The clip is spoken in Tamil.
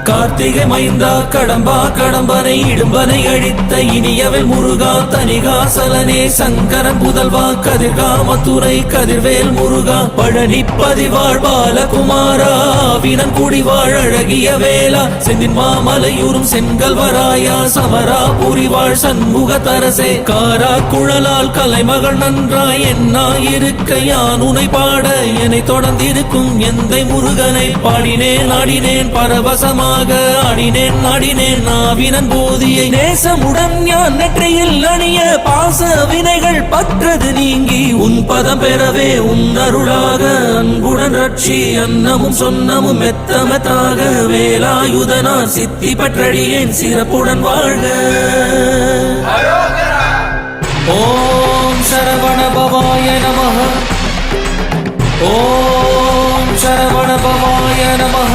கார்த்திகை மைந்தா கடம்பா கடம்பனை இடும்பனை அழித்த இனியவன் முருகா தனிகாசலனே சங்கரன் புதல்வா கதிர்காமத்துறை கதிர்வேல் முருகா பழனி பதிவாழ் பாலகுமாரா வினன் குடிவாழ் அழகிய வேளா செந்தின் மாமலையூரும் செங்கல்வராயா சமரா புரிவாழ் சண்முக தரசே காரா குழலால் கலைமகள் நன்றாய் என்னாயிருக்க யான் உனை பாட என்னை தொடர்ந்திருக்கும் எந்தை முருகனை பாடினேன் ஆடினேன் பரவசமாக ஆடினேன் நாடினேன் நாவினன் போதியை நேசமுடன் ஞான் நெற்றியில் அணிய பாச வினைகள் பற்றது நீங்கி உன் பதம் பெறவே உன் அருளாக அன்புடன் ரட்சி அன்னமும் சொன்னமும் மெத்தமத்தாக வேலாயுதனார் சித்தி பற்றடியேன் சிறப்புடன் வாழ்க. ஓம் சரவண பவாய நமஹ. ஓம் சரவண பவாய நமஹ.